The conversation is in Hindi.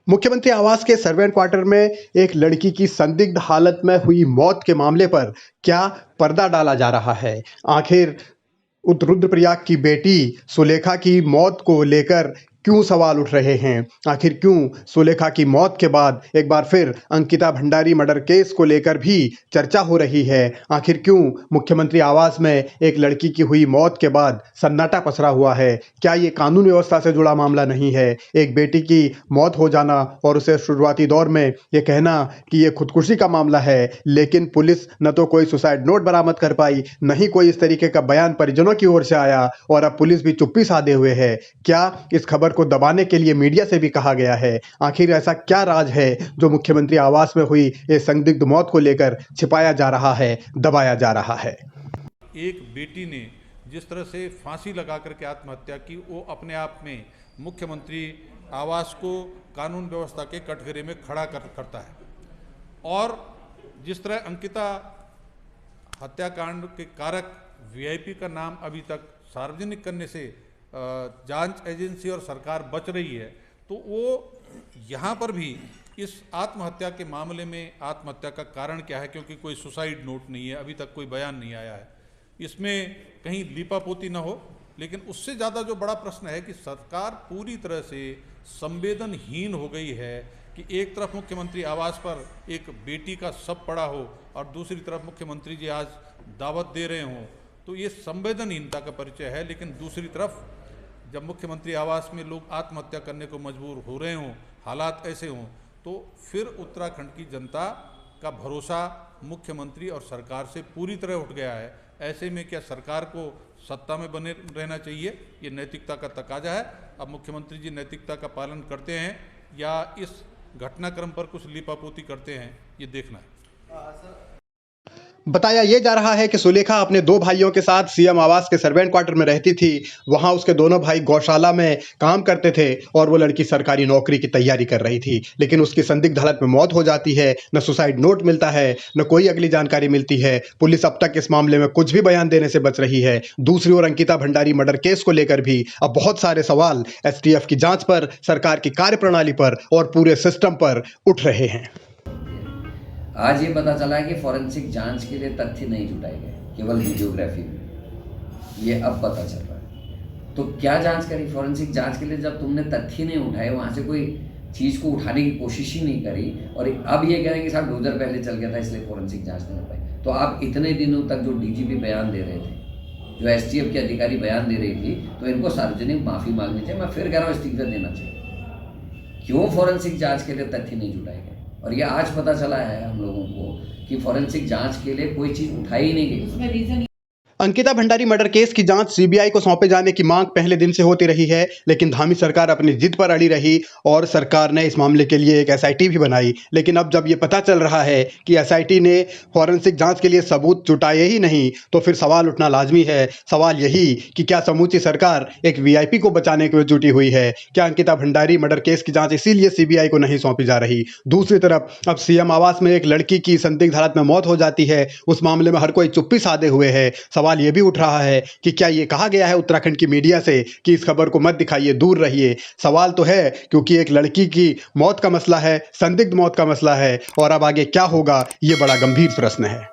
मुख्यमंत्री आवास के सर्वेंट क्वार्टर में एक लड़की की संदिग्ध हालत में हुई मौत के मामले पर क्या पर्दा डाला जा रहा है? आखिर रुद्रप्रयाग की बेटी सुलेखा की मौत को लेकर क्यों सवाल उठ रहे हैं? आखिर क्यों सुलेखा की मौत के बाद एक बार फिर अंकिता भंडारी मर्डर केस को लेकर भी चर्चा हो रही है? आखिर क्यों मुख्यमंत्री आवास में एक लड़की की हुई मौत के बाद सन्नाटा पसरा हुआ है? क्या ये कानून व्यवस्था से जुड़ा मामला नहीं है? एक बेटी की मौत हो जाना और उसे शुरुआती दौर में ये कहना कि ये खुदकुशी का मामला है, लेकिन पुलिस न तो कोई सुसाइड नोट बरामद कर पाई, न ही कोई इस तरीके का बयान परिजनों की ओर से आया और अब पुलिस भी चुप्पी साधे हुए है। क्या इस खबर को दबाने के लिए मीडिया से भी कहा गया है? आखिर ऐसा क्या राज है जो मुख्यमंत्री आवास में हुई इस संदिग्ध मौत को लेकर छिपाया जा रहा है, दबाया जा रहा है? एक बेटी ने जिस तरह से फांसी लगा करके आत्महत्या की, वो अपने आप में मुख्यमंत्री आवास को कानून व्यवस्था के कटघरे में खड़ा करता है। और जिस तरह अंकिता हत्याकांड के कारक वीआईपी का नाम अभी तक सार्वजनिक करने से जांच एजेंसी और सरकार बच रही है, तो वो यहाँ पर भी इस आत्महत्या के मामले में आत्महत्या का कारण क्या है, क्योंकि कोई सुसाइड नोट नहीं है, अभी तक कोई बयान नहीं आया है, इसमें कहीं लीपापोती ना हो। लेकिन उससे ज़्यादा जो बड़ा प्रश्न है कि सरकार पूरी तरह से संवेदनहीन हो गई है कि एक तरफ मुख्यमंत्री आवास पर एक बेटी का शव पड़ा हो और दूसरी तरफ मुख्यमंत्री जी आज दावत दे रहे हों, तो ये संवेदनहीनता का परिचय है। लेकिन दूसरी तरफ जब मुख्यमंत्री आवास में लोग आत्महत्या करने को मजबूर हो रहे हों, हालात ऐसे हों, तो फिर उत्तराखंड की जनता का भरोसा मुख्यमंत्री और सरकार से पूरी तरह उठ गया है। ऐसे में क्या सरकार को सत्ता में बने रहना चाहिए? ये नैतिकता का तकाजा है। अब मुख्यमंत्री जी नैतिकता का पालन करते हैं या इस घटनाक्रम पर कुछ लीपापोती करते हैं, ये देखना है। बताया ये जा रहा है कि सुलेखा अपने दो भाइयों के साथ सीएम आवास के सर्वेंट क्वार्टर में रहती थी। वहां उसके दोनों भाई गौशाला में काम करते थे और वो लड़की सरकारी नौकरी की तैयारी कर रही थी, लेकिन उसकी संदिग्ध हालत में मौत हो जाती है। न सुसाइड नोट मिलता है, न कोई अगली जानकारी मिलती है। पुलिस अब तक इस मामले में कुछ भी बयान देने से बच रही है। दूसरी ओर अंकिता भंडारी मर्डर केस को लेकर भी अब बहुत सारे सवाल एसटीएफ की जांच पर, सरकार की कार्यप्रणाली पर और पूरे सिस्टम पर उठ रहे हैं। आज ये पता चला है कि फॉरेंसिक जांच के लिए तथ्य नहीं जुटाए गए, केवल वीडियोग्राफी में। ये अब पता चल रहा है। तो क्या जांच करी फॉरेंसिक जांच के लिए? जब तुमने तथ्य नहीं उठाए, वहाँ से कोई चीज़ को उठाने की कोशिश ही नहीं करी, और अब ये कह रहे हैं कि साहब डोजर पहले चल गया था इसलिए फॉरेंसिक जांच नहीं हो पाई। तो आप इतने दिनों तक जो डीजीपी बयान दे रहे थे, जो एसटीएफ के अधिकारी बयान दे रही थी, तो इनको सार्वजनिक माफ़ी मांगनी चाहिए। मैं फिर कह रहा हूँ, इस्तीफा देना चाहिए। क्यों फॉरेंसिक जांच के लिए तथ्य नहीं जुटाए गए? और ये आज पता चला है हम लोगों को कि फॉरेंसिक जांच के लिए कोई चीज़ उठाई ही नहीं गई। अंकिता भंडारी मर्डर केस की जांच सीबीआई को सौंपे जाने की मांग पहले दिन से होती रही है, लेकिन धामी सरकार अपनी जिद पर अड़ी रही और सरकार ने इस मामले के लिए एक एसआईटी भी बनाई। लेकिन अब जब ये पता चल रहा है कि एसआईटी ने फॉरेंसिक जांच के लिए सबूत जुटाए ही नहीं, तो फिर सवाल उठना लाजमी है। सवाल यही कि क्या समूची सरकार एक वीआईपी को बचाने के लिए जुटी हुई है? क्या अंकिता भंडारी मर्डर केस की जांच इसीलिए सीबीआई को नहीं सौंपी जा रही? दूसरी तरफ अब सीएम आवास में एक लड़की की संदिग्ध हालत में मौत हो जाती है, उस मामले में हर कोई चुप्पी साधे हुए है। सवाल ये भी उठ रहा है कि क्या ये कहा गया है उत्तराखंड की मीडिया से कि इस खबर को मत दिखाइए, दूर रहिए? सवाल तो है, क्योंकि एक लड़की की मौत का मसला है, संदिग्ध मौत का मसला है, और अब आगे क्या होगा ये बड़ा गंभीर प्रश्न है।